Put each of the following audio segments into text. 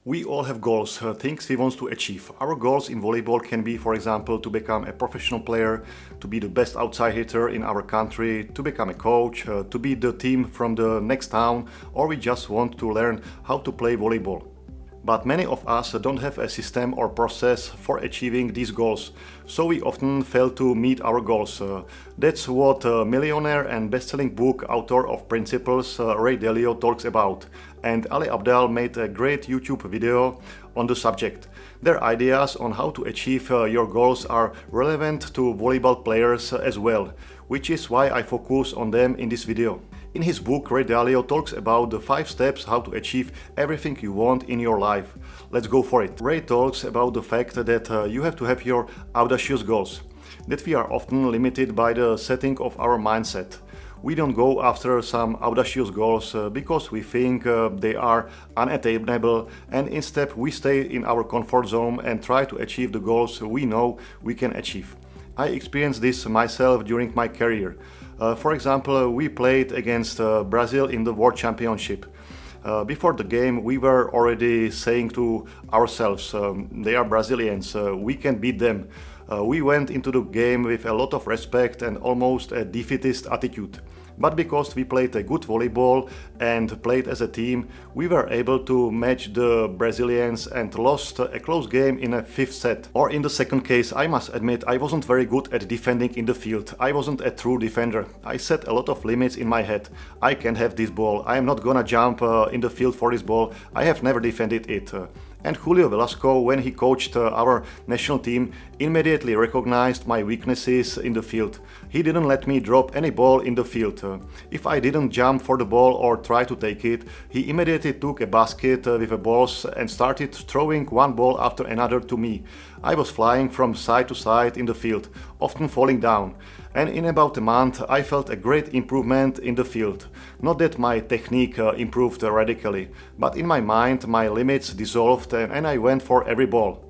We all have goals, things we want to achieve. Our goals in volleyball can be, for example, to become a professional player, to be the best outside hitter in our country, to become a coach, to be the team from the next town, or we just want to learn how to play volleyball. But many of us don't have a system or process for achieving these goals, so we often fail to meet our goals. That's what millionaire and best-selling book author of Principles, Ray Dalio, talks about. And Ali Abdaal made a great YouTube video on the subject. Their ideas on how to achieve your goals are relevant to volleyball players as well, which is why I focus on them in this video. In his book, Ray Dalio talks about the 5 steps how to achieve everything you want in your life. Let's go for it. Ray talks about the fact that you have to have your audacious goals, that we are often limited by the setting of our mindset. We don't go after some audacious goals because we think they are unattainable, and instead we stay in our comfort zone and try to achieve the goals we know we can achieve. I experienced this myself during my career. For example, we played against Brazil in the World Championship. Before the game, we were already saying to ourselves, they are Brazilians, we can beat them. We went into the game with a lot of respect and almost a defeatist attitude. But because we played a good volleyball and played as a team, we were able to match the Brazilians and lost a close game in a 5th set. Or in the second case, I must admit, I wasn't very good at defending in the field. I wasn't a true defender. I set a lot of limits in my head. I can have this ball. I am not gonna jump in the field for this ball. I have never defended it. And Julio Velasco, when he coached our national team, immediately recognized my weaknesses in the field. He didn't let me drop any ball in the field. If I didn't jump for the ball or try to take it, he immediately took a basket with the balls and started throwing one ball after another to me. I was flying from side to side in the field, often falling down. And in about a month I felt a great improvement in the field. Not that my technique improved radically, but in my mind my limits dissolved and I went for every ball.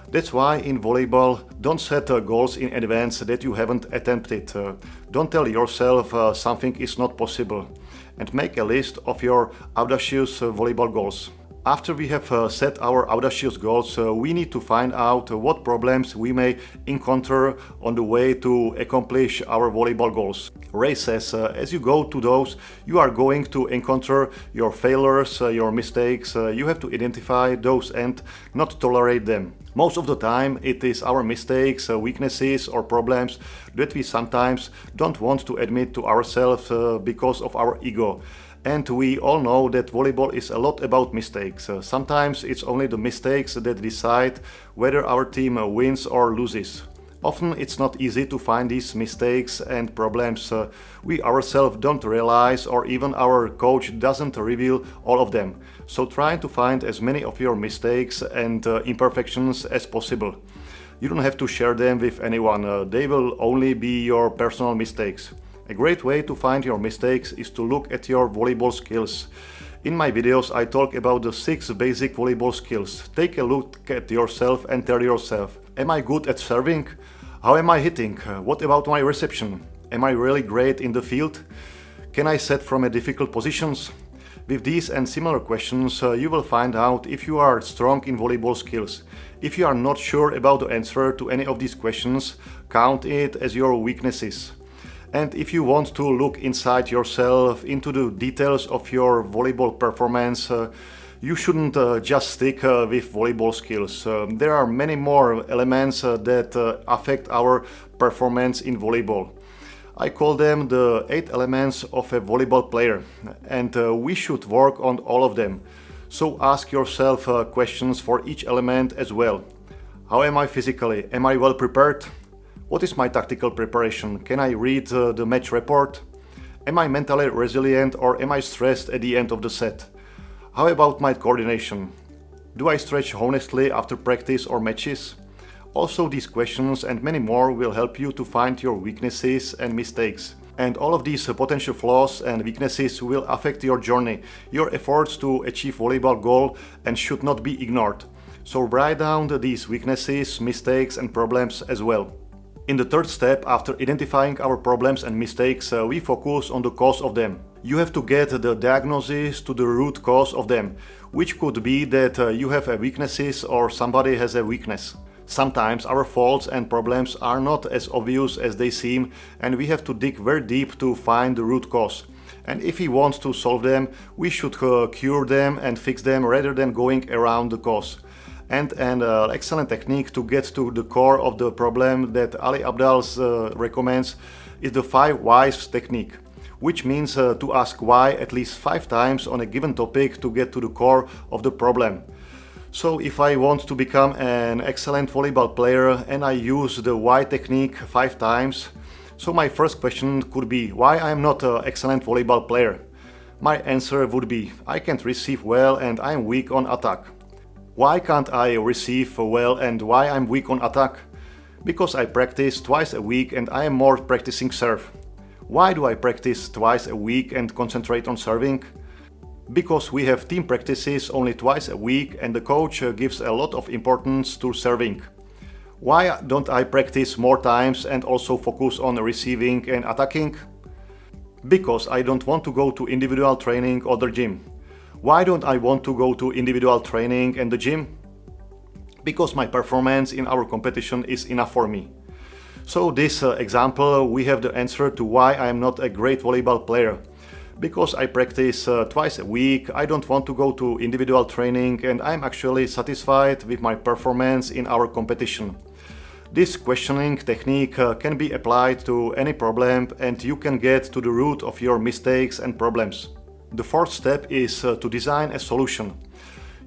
That's why in volleyball, don't set goals in advance that you haven't attempted. Don't tell yourself something is not possible, and make a list of your audacious volleyball goals. After we have set our audacious goals, we need to find out what problems we may encounter on the way to accomplish our volleyball goals. Ray says, as you go to those, you are going to encounter your failures, your mistakes. You have to identify those and not tolerate them. Most of the time it is our mistakes, weaknesses or problems that we sometimes don't want to admit to ourselves because of our ego. And we all know that volleyball is a lot about mistakes. Sometimes it's only the mistakes that decide whether our team wins or loses. Often it's not easy to find these mistakes and problems. We ourselves don't realize, or even our coach doesn't reveal all of them. So try to find as many of your mistakes and imperfections as possible. You don't have to share them with anyone. They will only be your personal mistakes. A great way to find your mistakes is to look at your volleyball skills. In my videos I talk about the 6 basic volleyball skills. Take a look at yourself and tell yourself, am I good at serving? How am I hitting? What about my reception? Am I really great in the field? Can I set from difficult positions? With these and similar questions you will find out if you are strong in volleyball skills. If you are not sure about the answer to any of these questions, count it as your weaknesses. And if you want to look inside yourself into the details of your volleyball performance, you shouldn't just stick with volleyball skills. There are many more elements that affect our performance in volleyball. I call them the 8 elements of a volleyball player, and we should work on all of them. So ask yourself questions for each element as well. How am I physically? Am I well prepared? What is my tactical preparation? Can I read the match report? Am I mentally resilient or am I stressed at the end of the set? How about my coordination? Do I stretch honestly after practice or matches? Also, these questions and many more will help you to find your weaknesses and mistakes. And all of these potential flaws and weaknesses will affect your journey, your efforts to achieve volleyball goal, and should not be ignored. So write down these weaknesses, mistakes and problems as well. In the third step, after identifying our problems and mistakes, we focus on the cause of them. You have to get the diagnosis to the root cause of them, which could be that you have a weaknesses or somebody has a weakness. Sometimes our faults and problems are not as obvious as they seem, and we have to dig very deep to find the root cause. And if we want to solve them, we should cure them and fix them rather than going around the cause. And an excellent technique to get to the core of the problem that Ali Abdaal recommends is the 5 whys technique, which means to ask why at least 5 times on a given topic to get to the core of the problem. So if I want to become an excellent volleyball player and I use the why technique 5 times, so my first question could be why I am not an excellent volleyball player. My answer would be I can't receive well and I am weak on attack. Why can't I receive well and why I'm weak on attack? Because I practice twice a week and I am more practicing serve. Why do I practice twice a week and concentrate on serving? Because we have team practices only twice a week and the coach gives a lot of importance to serving. Why don't I practice more times and also focus on receiving and attacking? Because I don't want to go to individual training or the gym. Why don't I want to go to individual training and the gym? Because my performance in our competition is enough for me. So this example, we have the answer to why I am not a great volleyball player. Because I practice twice a week, I don't want to go to individual training and I'm actually satisfied with my performance in our competition. This questioning technique can be applied to any problem and you can get to the root of your mistakes and problems. The fourth step is to design a solution.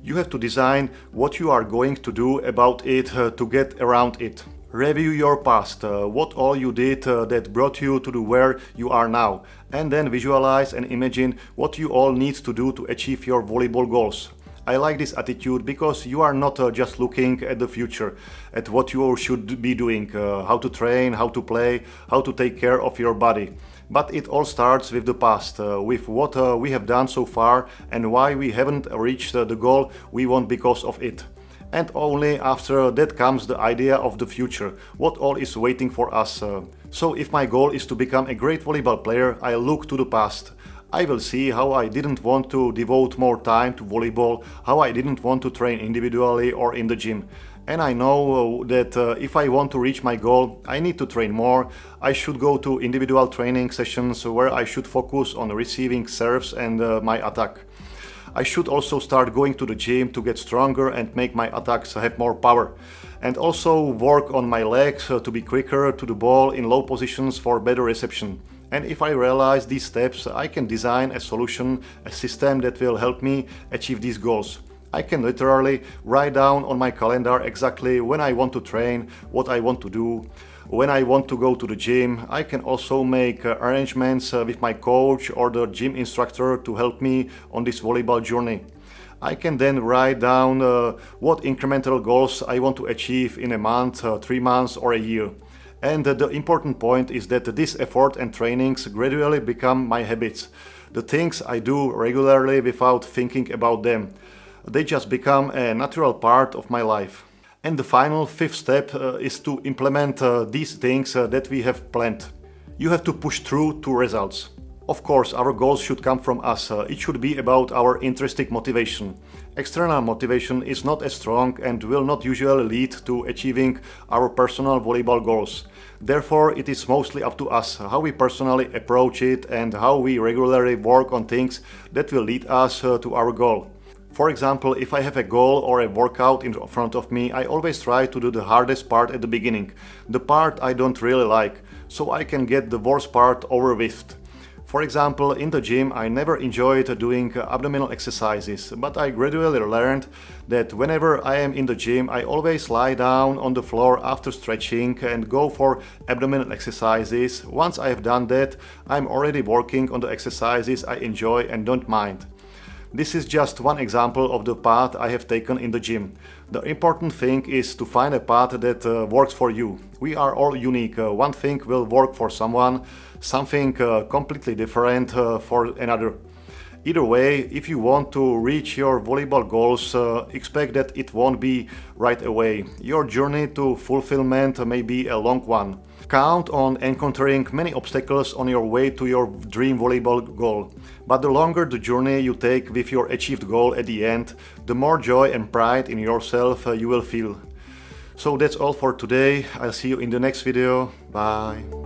You have to design what you are going to do about it to get around it. Review your past, what all you did that brought you to where you are now, and then visualize and imagine what you all need to do to achieve your volleyball goals. I like this attitude because you are not just looking at the future, at what you should be doing, how to train, how to play, how to take care of your body. But it all starts with the past, with what we have done so far and why we haven't reached the goal we want because of it. And only after that comes the idea of the future, what all is waiting for us. So if my goal is to become a great volleyball player, I look to the past. I will see how I didn't want to devote more time to volleyball, how I didn't want to train individually or in the gym. And I know that if I want to reach my goal, I need to train more. I should go to individual training sessions where I should focus on receiving serves and my attack. I should also start going to the gym to get stronger and make my attacks have more power. And also work on my legs to be quicker to the ball in low positions for better reception. And if I realize these steps, I can design a solution, a system that will help me achieve these goals. I can literally write down on my calendar exactly when I want to train, what I want to do, when I want to go to the gym. I can also make arrangements with my coach or the gym instructor to help me on this volleyball journey. I can then write down what incremental goals I want to achieve in a month, 3 months or a year. And the important point is that this effort and trainings gradually become my habits. The things I do regularly without thinking about them. They just become a natural part of my life. And the final 5th step is to implement these things that we have planned. You have to push through to results. Of course, our goals should come from us. It should be about our intrinsic motivation. External motivation is not as strong and will not usually lead to achieving our personal volleyball goals. Therefore, it is mostly up to us how we personally approach it and how we regularly work on things that will lead us to our goal. For example, if I have a goal or a workout in front of me, I always try to do the hardest part at the beginning, the part I don't really like, so I can get the worst part over with. For example, in the gym I never enjoyed doing abdominal exercises, but I gradually learned that whenever I am in the gym I always lie down on the floor after stretching and go for abdominal exercises. Once I have done that, I'm already working on the exercises I enjoy and don't mind. This is just one example of the path I have taken in the gym. The important thing is to find a path that works for you. We are all unique. One thing will work for someone, something completely different for another. Either way, if you want to reach your volleyball goals, expect that it won't be right away. Your journey to fulfillment may be a long one. count on encountering many obstacles on your way to your dream volleyball goal. But the longer the journey you take with your achieved goal at the end, the more joy and pride in yourself you will feel. So that's all for today. I'll see you in the next video. Bye.